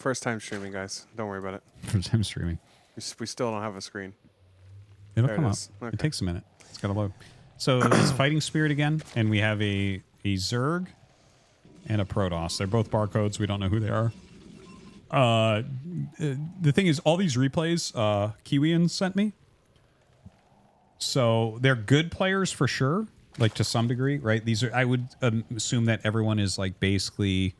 First time streaming, guys. Don't worry about it. First time streaming. We still don't have a screen. It'll There come it up. is. Okay. It takes a minute. It's got to load. So it's Fighting Spirit again, and we have a Zerg and a Protoss. They're both barcodes. We don't know who they are. The thing is, all these replays Kiwian sent me. So they're good players for sure, like to some degree, right? These are, I would assume that everyone is like basically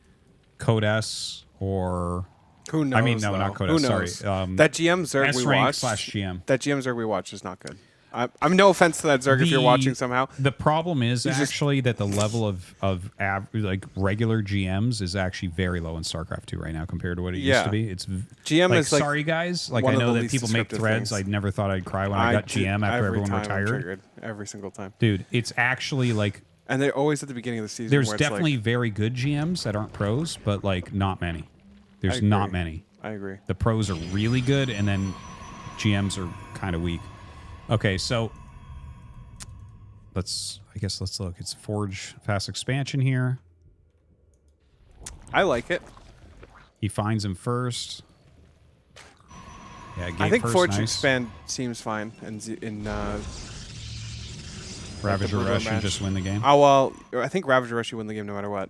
Code S or... Who knows? I mean, no, though? not Code Who S, knows? sorry. That GM Zerg we S-rank watched. /GM. That GM Zerg we watched is not good. I'm no offense to that Zerg if you're watching somehow. The problem is He's actually that the level of like regular GMs is actually very low in StarCraft 2 right now compared to what it used to be. It's GM like, is like sorry guys, like one I of know the that least people make descriptive threads. things. I never thought I'd cry when I got GM after every everyone time I'm retired. triggered, every single time. Dude, it's actually like And they're always at the beginning of the season. there's where it's definitely like, very good GMs that aren't pros, but like not many. There's agree. not many. I agree. The pros are really good, and then GMs are kind of weak. Okay, so let's look. It's Forge Fast Expansion here. I like it. He finds him first. Yeah, I think first, Forge nice. Expand seems fine in Ravager Broodwar Rush, you match. just win the game. Oh well, I think Ravager Rush you win the game no matter what.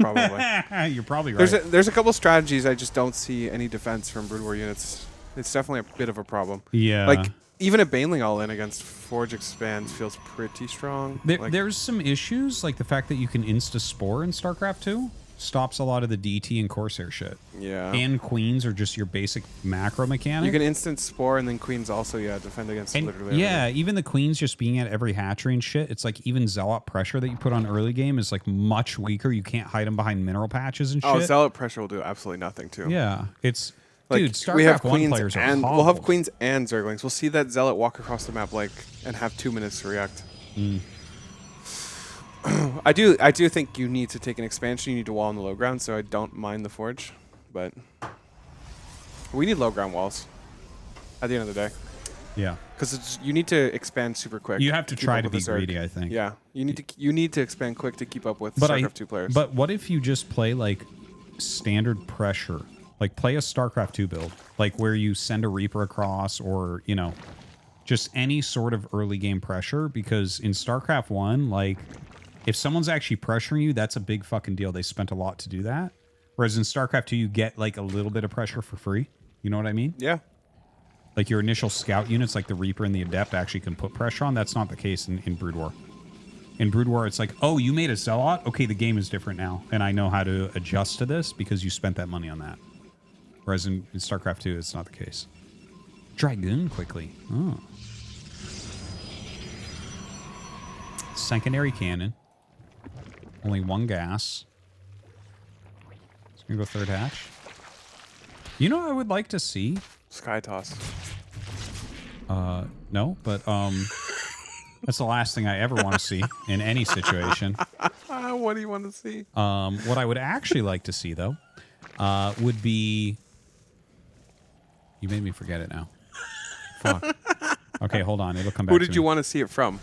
Probably. You're probably right. There's a couple strategies I just don't see any defense from Broodwar units. It's definitely a bit of a problem. Yeah. Like even a Baneling all in against Forge Expand feels pretty strong. There's some issues, like the fact that you can insta spore in StarCraft 2 stops a lot of the DT and Corsair shit. Yeah. And Queens are just your basic macro mechanic. You can instant spore and then Queens also defend against literally yeah, everything. even the Queens just being at every hatchery and shit, it's like even Zealot pressure that you put on early game is like much weaker. You can't hide them behind mineral patches and shit. Oh, Zealot pressure will do absolutely nothing too. Yeah, it's... Like, dude, StarCraft we have 1 Queens players are and hobbled. we'll have Queens and Zerglings. We'll see that Zealot walk across the map and have 2 minutes to react. I do think you need to take an expansion. You need to wall on the low ground, so I don't mind the Forge, but we need low ground walls at the end of the day. Yeah, because you need to expand super quick. You have to keep try up to with be the Zerg. greedy, I think. Yeah, you need to expand quick to keep up with StarCraft 2 players. But what if you just play like standard pressure? Like play a StarCraft 2 build, like where you send a Reaper across, or you know, just any sort of early game pressure. Because in StarCraft 1, like if someone's actually pressuring you, that's a big fucking deal. They spent a lot to do that. Whereas in StarCraft 2, you get like a little bit of pressure for free. You know what I mean? Yeah. Like your initial scout units, like the Reaper and the Adept, actually can put pressure on. That's not the case in Broodwar. In Broodwar, it's like, oh, you made a Zealot? Okay, the game is different now. And I know how to adjust to this because you spent that money on that. Whereas in StarCraft 2, it's not the case. Dragoon quickly. Oh. Secondary cannon. Only 1 gas. It's going to go third hatch. You know what I would like to see? Sky Toss. No, but that's the last thing I ever want to see in any situation. What do you want to see? What I would actually like to see, though, would be... You made me forget it now. Fuck. Okay, hold on. It'll come back Who to did me. you want to see it from?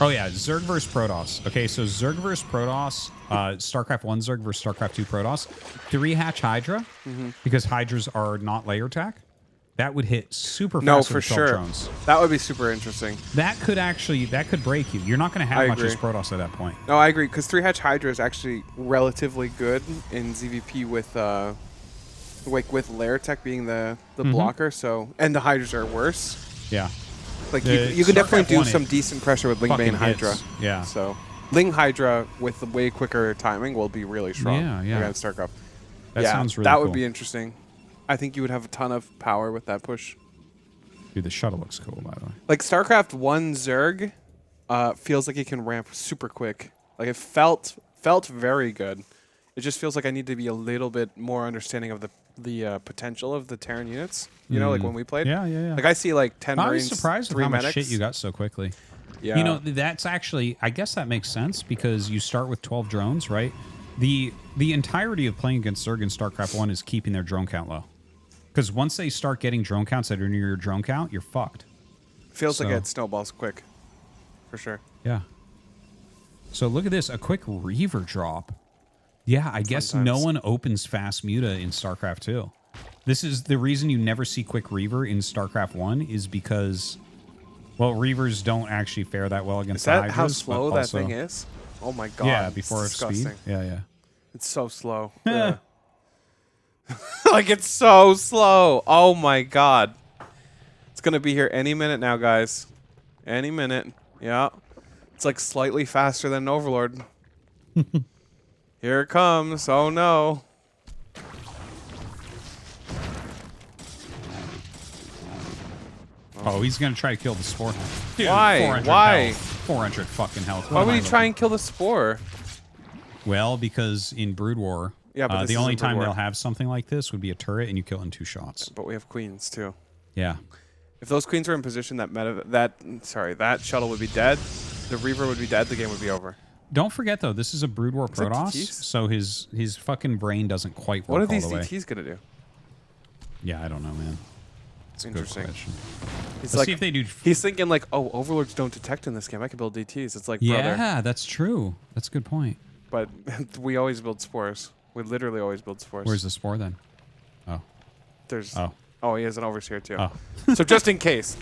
Oh, yeah. Zerg versus Protoss. Okay, so Zerg versus Protoss. StarCraft 1 Zerg versus StarCraft 2 Protoss. 3-hatch Hydra, because Hydras are not layer attack. That would hit super fast No, with for 12 sure. drones. That would be super interesting. That could break you. You're not going to have I much agree. as Protoss at that point. No, I agree, because 3-hatch Hydra is actually relatively good in ZVP with with layer tech being the blocker, so and the Hydras are worse. Yeah. Like you can definitely do 1, some decent pressure with Ling fucking Bane Hydra. hits. Yeah. So Ling Hydra with the way quicker timing will be really strong Yeah. against StarCraft. That sounds really that cool. would be interesting. I think you would have a ton of power with that push. Dude, the shuttle looks cool, by the way. Like StarCraft 1 Zerg feels like it can ramp super quick. Like it felt very good. It just feels like I need to be a little bit more understanding of the potential of the Terran units. You know, like when we played. Yeah. Like I see like 10 I was Marines, surprised with 3 how much medics. shit you got so quickly. Yeah. You know, that's actually, I guess that makes sense because you start with 12 drones, right? The entirety of playing against Zerg in StarCraft 1 is keeping their drone count low. Because once they start getting drone counts that are near your drone count, you're fucked. Feels like it snowballs quick. For sure. Yeah. So look at this, a quick Reaver drop Yeah, I guess no Sometimes. one opens fast muta in StarCraft 2. This is the reason you never see quick Reaver in StarCraft 1 is because, well, Reavers don't actually fare that well against Is that the how Hydras, slow but that also, thing is? Oh my god. yeah, it's before disgusting. speed. Yeah, yeah. It's so slow. Ugh. Like, it's so slow. Oh my god. It's going to be here any minute now, guys. Any minute. Yeah. It's like slightly faster than Overlord. Here it comes. Oh no. Oh, he's going to try to kill the Spore. Dude, Why? 400 Why? Health. 400 fucking health. Why would he try and kill the Spore? Well, because in Broodwar, Yeah, but this the only isn't time Broodwar. they'll have something like this would be a turret and you kill it in 2 shots. But we have queens too. Yeah. If those queens were in position, that shuttle would be dead. The Reaver would be dead. The game would be over. Don't forget though, this is a Broodwar that Protoss, DTs? so his fucking brain doesn't quite work What are all these the way. DTs gonna do? Yeah, I don't know, man. It's a good Interesting. question. He's Let's like, see if they do. he's thinking like, oh, Overlords don't detect in this game. I can build DTs. It's like, Yeah, brother. that's true. That's a good point. But we always build spores. We literally always build spores. Where's the Spore then? Oh, There's. oh, Oh, he has an overseer too. oh. So just in case,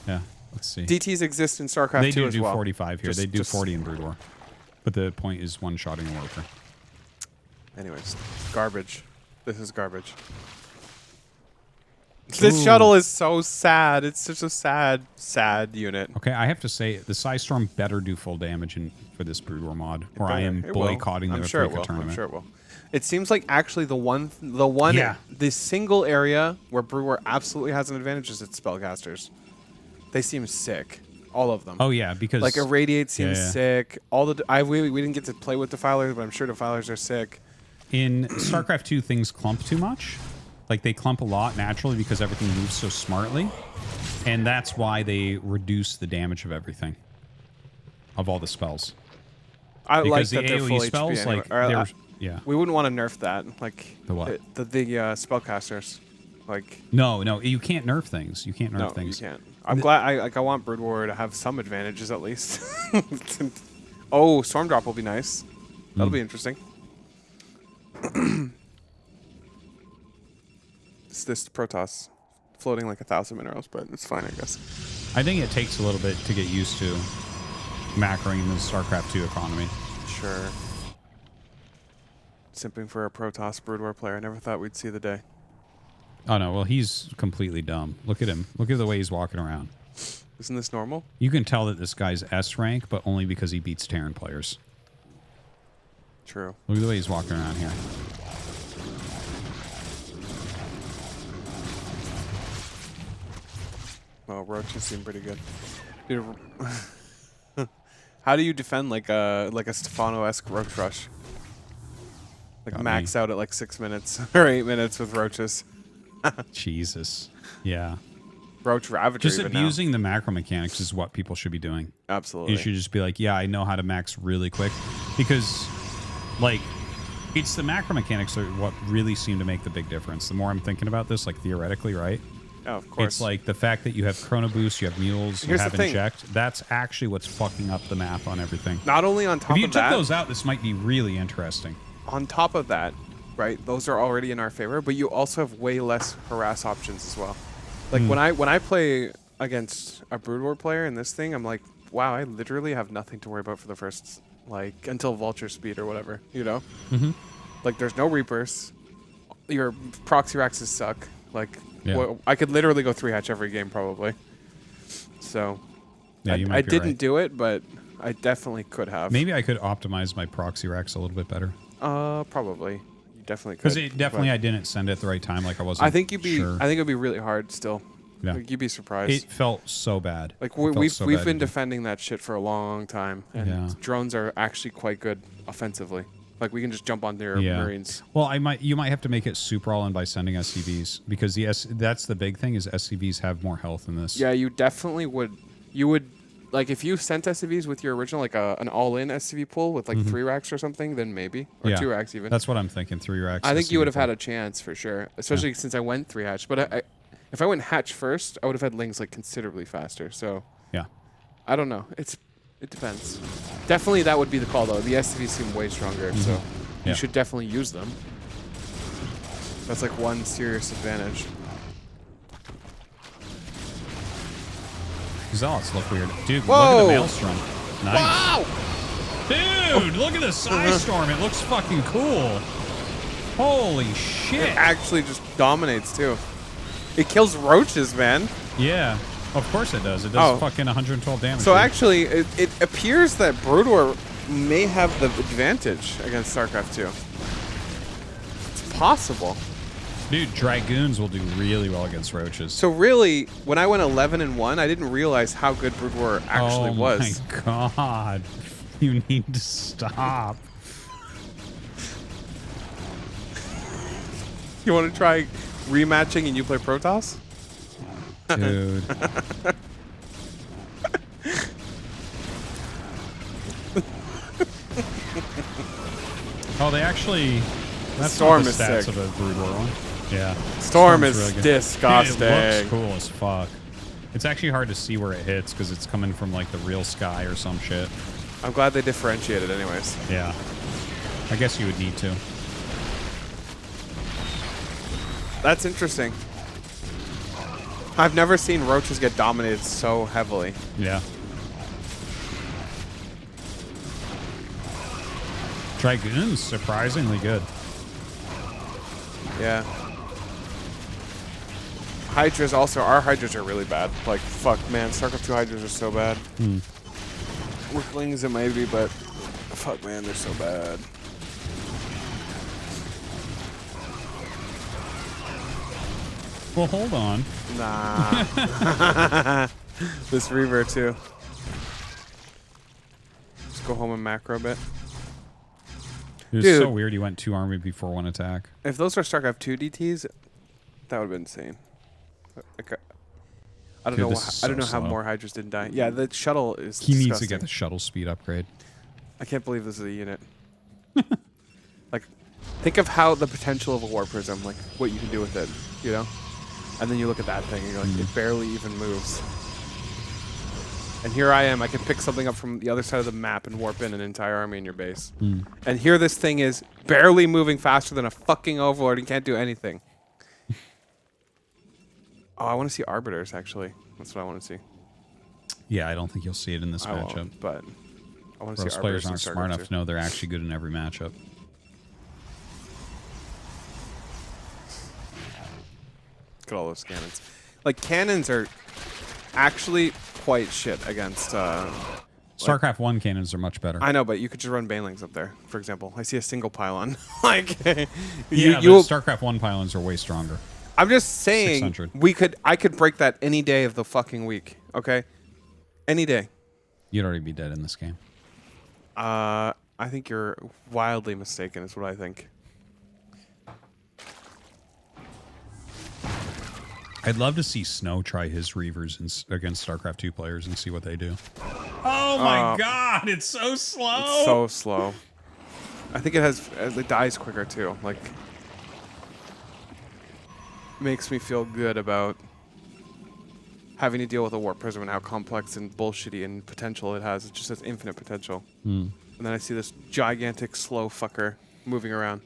Yeah. Let's see. DTs exist in StarCraft They 2 do as do well. 45 here. They do 40 in Broodwar. But the point is one-shotting a worker. Anyways, garbage. This is garbage. This Ooh. shuttle is so sad. It's such a sad unit. Okay, I have to say the Psistorm better do full damage for this Broodwar mod, or I am It will. boycotting the I'm sure it Paprika will. tournament. I'm sure it will. It seems like actually Yeah. the single area where Broodwar absolutely has an advantage is its spellcasters. They seem sick, all of them. Oh yeah, because Like Irradiate seems yeah. sick. We didn't get to play with Defilers, but I'm sure Defilers are sick. in StarCraft 2 things clump too much. Like they clump a lot naturally because everything moves so smartly, and that's why they reduce the damage of everything, of all the spells. I like Because that the they're AoE full spells, HP anyway. like Or, they're yeah. we wouldn't want to nerf that. Like The what? The spellcasters. Like No, you can't nerf things. You can't nerf no, things. you can't. I'm glad. I want Broodwar to have some advantages at least. Oh, Storm Drop will be nice. That'll be interesting. It's this Protoss floating like 1,000 minerals, but it's fine, I guess. I think it takes a little bit to get used to macroing in the StarCraft 2 economy. Sure. Simping for a Protoss Broodwar player. I never thought we'd see the day. Oh no, well he's completely dumb. Look at him. Look at the way he's walking around. Isn't this normal? You can tell that this guy's S rank, but only because he beats Terran players. True. Look at the way he's walking around here. Oh, roaches seem pretty good. Dude, how do you defend like a Stefano-esque roach rush? Like Got max me. out at like 6 minutes or 8 minutes with roaches. Jesus. Yeah. Roach Ravager Just even now. abusing the macro mechanics is what people should be doing. Absolutely. You should just be like, yeah, I know how to max really quick. Because, like, it's the macro mechanics that are what really seem to make the big difference. The more I'm thinking about this, like, theoretically, right? Oh, of course. It's like the fact that you have Chrono Boost, you have Mules, you Here's have the thing. Inject. That's actually what's fucking up the map on everything. Not only on top If you of took that, those out, this might be really interesting. on top of that, right? Those are already in our favor, but you also have way less harass options as well. Like when I play against a Broodwar player in this thing, I'm like, wow, I literally have nothing to worry about for the first until Vulture Speed or whatever, you know? Mm-hmm. Like there's no Reapers. Your proxy Raxes suck. Like Yeah. I could literally go 3-hatch every game probably. So Yeah, you might I be didn't right. do it, but I definitely could have. Maybe I could optimize my proxy racks a little bit better. Probably. You definitely could. Because it definitely but I didn't send it at the right time. Like I wasn't. I think you'd be. Sure. I think it'd be really hard still. Yeah. Like, you'd be surprised. It felt so bad. Like It felt we've so we've bad been to do. defending that shit for a long time, and Yeah. drones are actually quite good offensively. Like we can just jump on their Yeah. Marines. Well, you might have to make it super all in by sending SCVs because that's the big thing is SCVs have more health in this. Yeah, you definitely would. You would like if you sent SCVs with your original an all-in SCV pool with like 3 racks or something, then maybe or Yeah. 2 racks even. That's what I'm thinking. 3 racks. I think you SCV would have had pool. a chance for sure, especially since I went 3-hatch. But if I went hatch first, I would have had lings like considerably faster. So Yeah. I don't know. It depends. Definitely that would be the call though. The SCVs seem way stronger. So Yeah. you should definitely use them. That's like one serious advantage. Zealots look weird. Dude, Whoa! look at the Maelstrom. Nice. Wow! Dude, look at the Psistorm. It looks fucking cool. Holy shit. It actually just dominates, too. It kills roaches, man. Yeah, of course it does. It does fucking 112 damage. So dude. actually, it appears that Broodwar may have the advantage against StarCraft 2. It's possible. Dude, Dragoons will do really well against roaches. So really, when I went 11-1, I didn't realize how good Broodwar actually was. Oh my god. You need to stop. You want to try rematching and you play Protoss? Dude. Oh, they actually... That's Storm not is the stats sick. of a Broodwar one. Yeah. Storm Storm's is really good. disgusting. Dude, it looks cool as fuck. It's actually hard to see where it hits because it's coming from like the real sky or some shit. I'm glad they differentiated anyways. Yeah. I guess you would need to. That's interesting. I've never seen roaches get dominated so heavily. Yeah. Dragoon's surprisingly good. Yeah. Hydras also, our Hydras are really bad. Like, fuck, man, StarCraft 2 Hydras are so bad. Wicklings it might be, but fuck, man, they're so bad. Well, hold on. Nah. This Reaver, too. Just go home and macro a bit. It was Dude. so weird you went 2 army before 1 attack. If those are StarCraft 2 DTs, that would have been insane. Like, I don't Dude, know. this is I don't so know how slow. more Hydras didn't die. Yeah, the shuttle is. He needs to disgusting. get the shuttle speed upgrade. I can't believe this is a unit. Like, think of how the potential of a War Prism, like what you can do with it, you know? And then you look at that thing and you're like, it barely even moves. And here I am, I can pick something up from the other side of the map and warp in an entire army in your base. And here this thing is barely moving faster than a fucking Overlord and can't do anything. Oh, I want to see Arbiters, actually. That's what I want to see. Yeah, I don't think you'll see it in this I matchup. won't, but I want to Most see players Arbiters aren't in smart StarCraft enough 2. to know they're actually good in every matchup. Look at all those cannons. Like, cannons are actually quite shit against... StarCraft 1 cannons are much better. I know, but you could just run Banelings up there, for example. I see a single pylon. Like, yeah, you, but StarCraft 1 pylons are way stronger. I'm just saying 600. I could break that any day of the fucking week, okay? Any day. You'd already be dead in this game. I think you're wildly mistaken is what I think. I'd love to see Snow try his Reavers against StarCraft 2 players and see what they do. Oh my god, it's so slow! It's so slow. I think it dies quicker too. Like, makes me feel good about having to deal with a Warp Prism and how complex and bullshitty and potential it has. It just has infinite potential. And then I see this gigantic slow fucker moving around.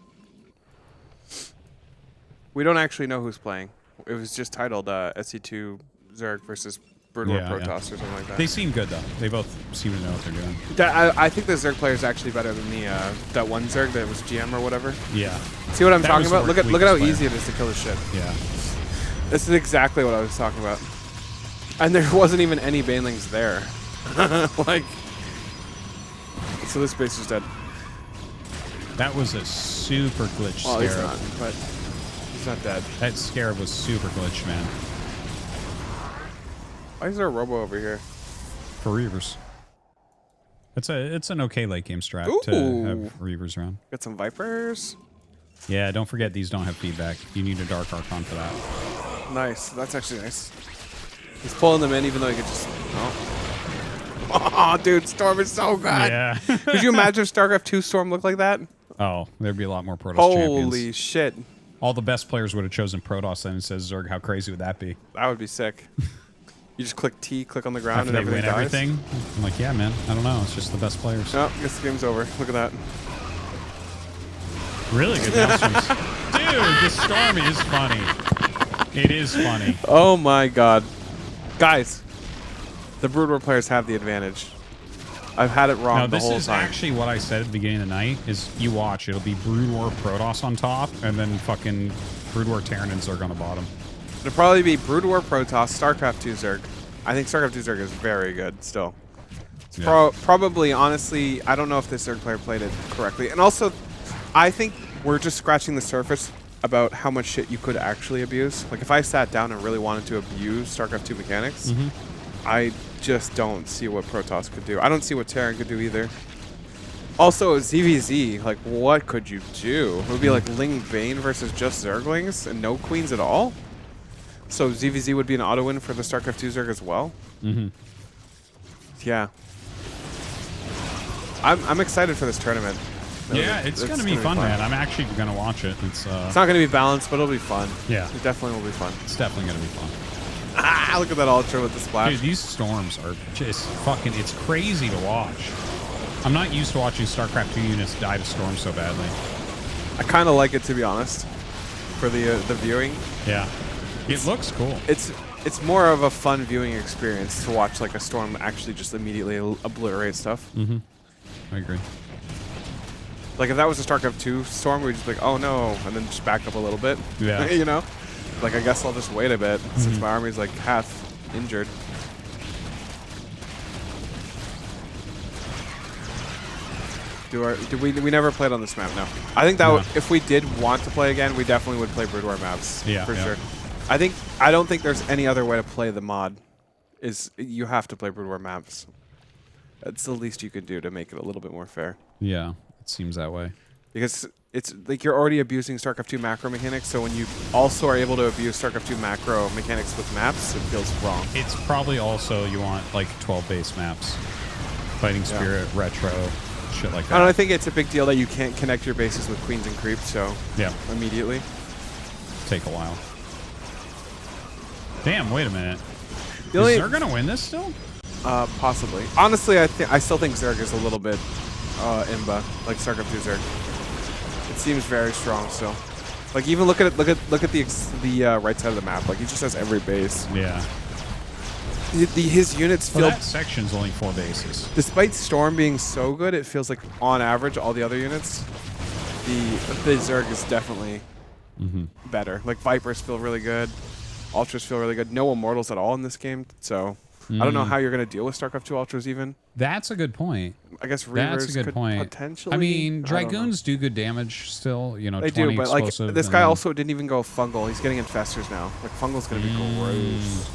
We don't actually know who's playing. It was just titled SC2 Zerg versus Broodwar Protoss or something like that. They seem good though. They both seem to know what they're doing. I think the Zerg player is actually better than the that one Zerg that was GM or whatever. Yeah. See what I'm That talking was the about? Look at how weakest easy it is to kill this shit. Yeah. This is exactly what I was talking about. And there wasn't even any Banelings there. Like, so this base is dead. That was a super glitch Well, he's Scarab. not, but he's not dead. That Scarab was super glitched, man. Why is there a Robo over here? For Reavers. It's an okay late game strat to have Reavers around. Got some Vipers. Yeah, don't forget these don't have feedback. You need a Dark Archon for that. Nice. That's actually nice. He's pulling them in even though he could just... Oh, dude, Storm is so good. Yeah. Could you imagine if StarCraft 2 Storm looked like that? Oh, there'd be a lot more Protoss Holy champions. shit. All the best players would have chosen Protoss then and says Zerg. How crazy would that be? That would be sick. You just click T, click on the ground, After and they everything win dies. everything? I'm like, yeah, man. I don't know. It's just the best players. Oh, I guess the game's over. Look at that. Really good Maelstroms. Dude, the storm is funny. It is funny. Oh my god. Guys, the Broodwar players have the advantage. I've had it wrong the whole time. This is actually what I said at the beginning of the night, is you watch. It'll be Broodwar Protoss on top, and then fucking Broodwar Terran and Zerg on the bottom. It'll probably be Broodwar Protoss, StarCraft 2 Zerg. I think StarCraft 2 Zerg is very good still. It's probably, honestly, I don't know if this Zerg player played it correctly. And also, I think we're just scratching the surface about how much shit you could actually abuse. Like, if I sat down and really wanted to abuse StarCraft 2 mechanics, I just don't see what Protoss could do. I don't see what Terran could do either. Also, ZVZ, like, what could you do? It would be like Ling Bane versus just Zerglings and no queens at all? So ZVZ would be an auto-win for the StarCraft 2 Zerg as well? Yeah. I'm excited for this tournament. Yeah, it's going to be fun, man. I'm actually going to watch it. It's not going to be balanced, but it'll be fun. Yeah. It definitely will be fun. It's definitely going to be fun. Ah, look at that Ultra with the splash. Dude, these storms are just fucking... It's crazy to watch. I'm not used to watching StarCraft 2 units die to storms so badly. I kind of like it, to be honest, for the viewing. Yeah. It looks cool. It's more of a fun viewing experience to watch like a storm actually just immediately obliterate stuff. I agree. Like if that was a StarCraft 2 storm, we'd just be like, oh no, and then just back up a little bit. Yeah. You know? Like I guess I'll just wait a bit since my army's like half injured. We never played on this map, no. I think that if we did want to play again, we definitely would play Broodwar maps. Yeah. For sure. I don't think there's any other way to play the mod. You have to play Broodwar maps. That's the least you can do to make it a little bit more fair. Yeah, it seems that way. Because it's like you're already abusing StarCraft 2 macro mechanics, so when you also are able to abuse StarCraft 2 macro mechanics with maps, it feels wrong. It's probably also you want like 12 base maps. Fighting Spirit, Retro, shit like that. I think it's a big deal that you can't connect your bases with queens and creeps, so immediately. Take a while. Damn, wait a minute. Is Zerg gonna win this still? Possibly. Honestly, I still think Zerg is a little bit imba, like StarCraft 2 Zerg. It seems very strong still. Like even look at the right side of the map. Like he just has every base. Yeah. His units feel. That section's only 4 bases. Despite Storm being so good, it feels like on average all the other units, the Zerg is definitely better. Like Vipers feel really good. Ultras feel really good. No Immortals at all in this game, so I don't know how you're going to deal with StarCraft 2 Ultras even. That's a good point. I guess Reavers could potentially. I mean, Dragoons do good damage still. You know, they 20 do, but like explosive, this guy also didn't even go Fungal. He's getting Infestors now. Like Fungal's going to be gross.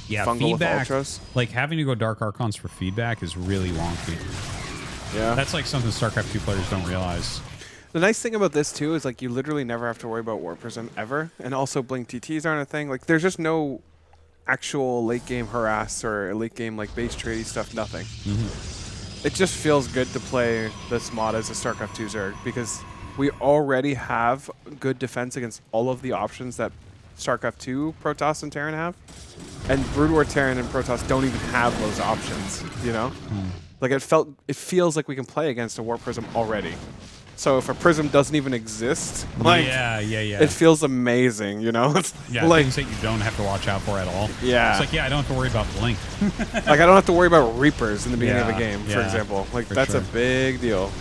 Yeah, Fungal feedback. with Ultras. Like having to go Dark Archons for feedback is really wonky. Yeah, that's like something StarCraft 2 players don't realize. The nice thing about this too is like you literally never have to worry about War Prism ever, and also Blink TTs aren't a thing. Like there's just no actual late game harass or late game like base tradey stuff. Nothing. It just feels good to play this mod as a StarCraft 2 Zerg because we already have good defense against all of the options that StarCraft 2 Protoss and Terran have, and Broodwar Terran and Protoss don't even have those options. You know, like it feels like we can play against a War Prism already. So if a prism doesn't even exist, like it feels amazing, you know? It's like things that you don't have to watch out for at all. Yeah. It's like, I don't have to worry about Blink. Like I don't have to worry about Reapers in the beginning of a game, for example. Like that's a big deal.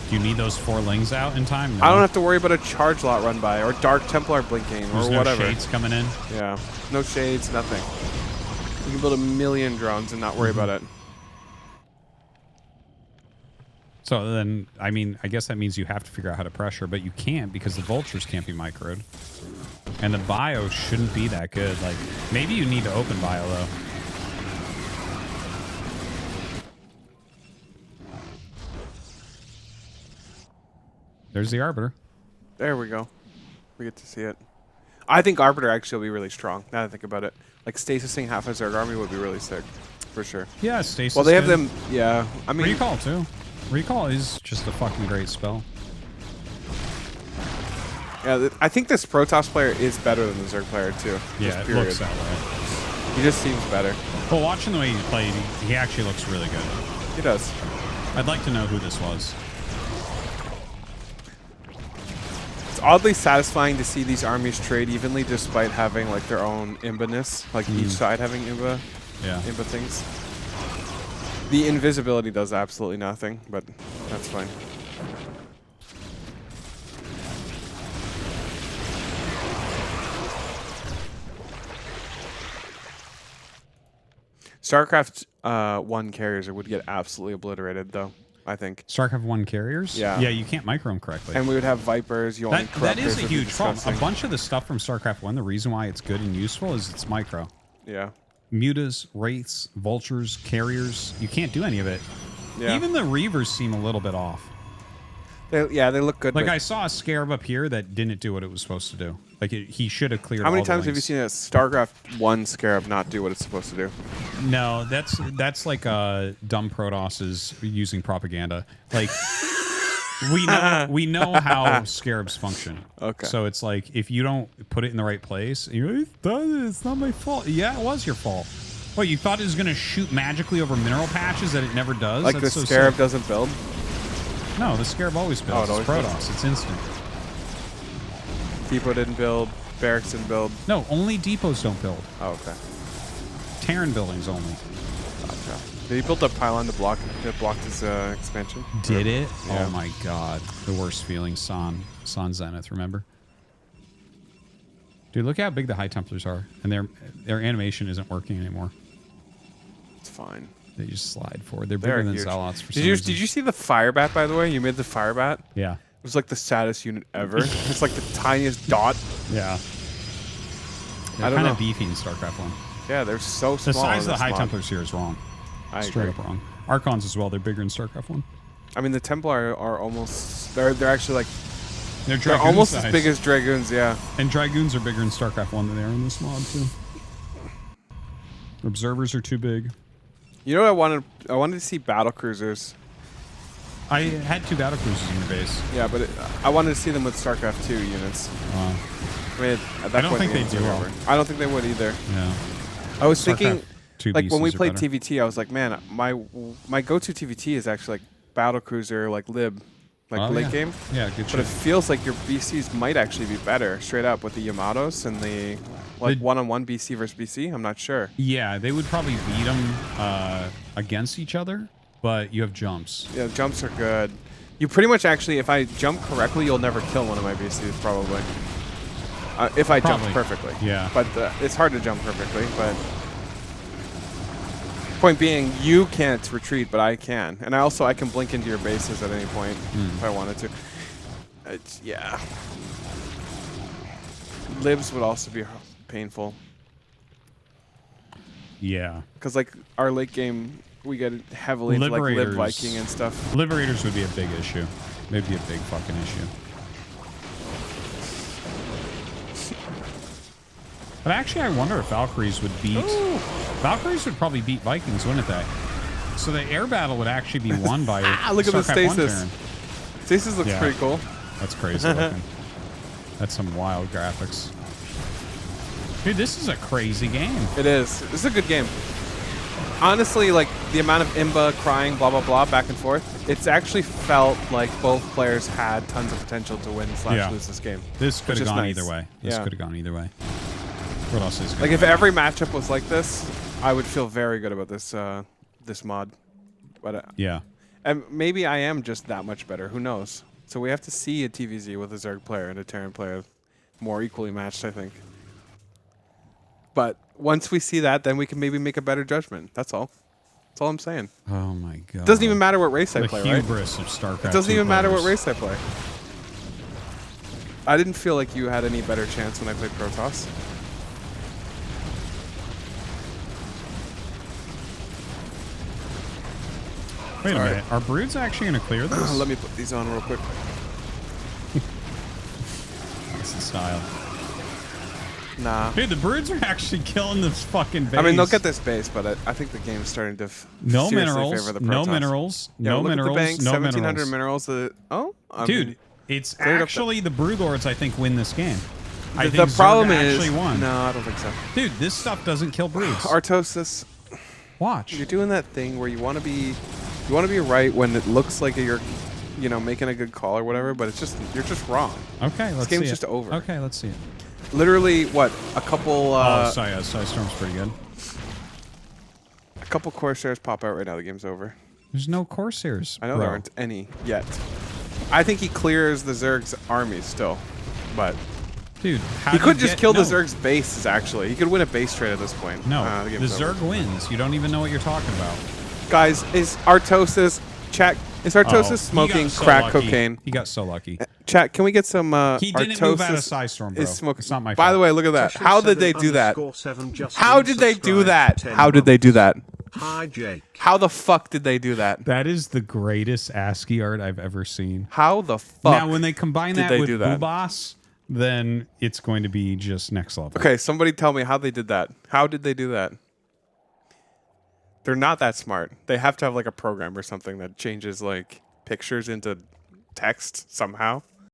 Do you need those 4 Lings out in time? No. I don't have to worry about a charge lot run by or Dark Templar blinking or whatever. No shades coming in. Yeah. No shades, nothing. You can build a million drones and not worry about it. So then, I mean, I guess that means you have to figure out how to pressure, but you can't because the vultures can't be microed. And the bio shouldn't be that good. Like, maybe you need to open bio, though. There's the Arbiter. There we go. We get to see it. I think Arbiter actually will be really strong, now that I think about it. Like, stasising half a Zerg army would be really sick, for sure. Yeah, stasis. Well, they have them, yeah. I mean, Recall, too. Recall is just a fucking great spell. Yeah, I think this Protoss player is better than the Zerg player, too. Yeah, it looks that way. He just seems better. Well, watching the way he played, he actually looks really good. He does. I'd like to know who this was. oddly satisfying to see these armies trade evenly despite having like their own imba-ness, like each side having imba things. The invisibility does absolutely nothing, but that's fine. StarCraft 1 carriers would get absolutely obliterated, though, I think. StarCraft 1 carriers? Yeah. Yeah, you can't micro them correctly. And we would have Vipers. That is a huge problem. A bunch of the stuff from StarCraft 1, the reason why it's good and useful is it's micro. Yeah. Mutas, Wraiths, Vultures, Carriers, you can't do any of it. Yeah. Even the Reavers seem a little bit off. They look good. Like, I saw a Scarab up here that didn't do what it was supposed to do. Like, he should have cleared all the How many times have you links. seen a StarCraft 1 Scarab not do what it's supposed to do? No, that's like dumb Protosses using propaganda. Like, we know how Scarabs function. Okay. So it's like, if you don't put it in the right place, it's not my fault. Yeah, it was your fault. What, you thought it was going to shoot magically over mineral patches that it never does? Like That's the so Scarab sick. doesn't build? No, the Scarab always builds. it It's always Protoss. It's instant. Depot didn't build. Barracks didn't build. No, only depots don't build. Oh, okay. Terran buildings only. Gotcha. Did he build a pylon to block his expansion? Did it? Yeah. Oh my god. The worst feeling, San Zenith, remember? Dude, look how big the High Templars are. And their animation isn't working anymore. It's fine. They just slide forward. They're bigger than huge. Zealots for Did some reason. you see the Firebat, by the way? You made the Firebat? Yeah. It was like the saddest unit ever. It's like the tiniest dot. Yeah. I They're don't kind know. of beefy in StarCraft 1. Yeah, they're so small. The size in of the this High mod. Templars here is wrong. I Straight agree. up wrong. Archons as well. They're bigger in StarCraft 1. I mean, the Templar are almost... They're actually like... They're They're Dragoon almost size. as big as Dragoons, yeah. And Dragoons are bigger in StarCraft 1 than they are in this mod, too. Observers are too big. You know what I wanted to see battle cruisers. I had 2 battle cruisers in your base. Yeah, but I wanted to see them with StarCraft 2 units. I mean, at that I don't point, think the they game's do well. over. I don't think they would either. Yeah. I was StarCraft thinking, 2 like when we BCs are played better. TVT, I was like, man, my go-to TVT is actually like battle cruiser, like lib, like Oh, late yeah. game. Yeah, good But shit. it feels like your BCs might actually be better, straight up, with the Yamatos and the like one-on-one BC versus BC. I'm not sure. Yeah, they would probably beat them against each other, but you have jumps. Yeah, jumps are good. You pretty much actually, if I jump correctly, you'll never kill one of my BCs, probably. If I jump Probably. perfectly. Yeah. But it's hard to jump perfectly, but... Point being, you can't retreat, but I can. And I can blink into your bases at any point if I wanted to. Yeah. Libs would also be painful. Yeah. Because, like, our late game, we get heavily into, like, Lib Liberators. Viking and stuff. Liberators would be a big issue. They'd be a big fucking issue. But actually, I wonder if Valkyries would beat... Ooh. Valkyries would probably beat Vikings, wouldn't they? So the air battle would actually be won by Look at the StarCraft 1 stasis. Terran. Stasis looks Yeah. pretty cool. That's crazy looking. That's some wild graphics. Dude, this is a crazy game. It is. This is a good game. Honestly, like, the amount of Imba crying, blah, blah, blah, back and forth, it's actually felt like both players had tons of potential to win / lose this game. This could Which have is gone nice. either way. This Yeah. could have gone either way. What else is Like, if every matchup was like this, I would feel very good about this this mod. But Yeah. and maybe I am just that much better. Who knows? So we have to see a TVZ with a Zerg player and a Terran player more equally matched, I think. But once we see that, then we can maybe make a better judgment. That's all. That's all I'm saying. Oh my god. It doesn't even matter what race I The play, right? hubris of StarCraft. It doesn't 2 even matter what players. race I play. I didn't feel like you had any better chance when I played Protoss. Wait Sorry. a minute. Are Broods actually going to clear this? Let me put these on real quick. That's the style. Nah. Dude, the Broods are actually killing this fucking base. I mean, they'll get this base, but I think the game's starting to No seriously minerals. favor the No Protoss. minerals. Yeah, No look minerals. At the bank, No 1,700 minerals. minerals. I Dude, mean, it's cleared up actually the Broodlords, I think, win this game. I the think Zerg problem is actually won. no, I don't think so. Dude, this stuff doesn't kill Broods. Artosis, Watch. you're doing that thing where you want to be right when it looks like you're you know, making a good call or whatever, but it's just you're just wrong. Okay, let's see This game's it. just over. Okay, let's see it. Literally, what, a couple Psistorm's pretty good. a couple Corsairs pop out right now, the game's over. There's no Corsairs, I know bro. there aren't any yet. I think he clears the Zerg's army still, but Dude, how he do you could just get- kill no. the Zerg's bases, actually. He could win a base trade at this point. No, the the game's over. Zerg wins. You don't even know what you're talking about. Guys, is Artosis, chat, is Artosis Oh, smoking he got so crack lucky. cocaine? He got so lucky. Chat, can we get some He didn't Artosis move out of Psistorm, bro. is smoking. It's not my By fault. the way, look at that. How did they do that? How did they do that? How did they do that? Hi, Jake. How the fuck did they do that? That is the greatest ASCII art I've ever seen. How the fuck? Now, when they combine did that they with do that? Boobas, then it's going to be just next level. Okay, somebody tell me how they did that. How did they do that? They're not that smart. They have to have like a program or something that changes like pictures into text somehow.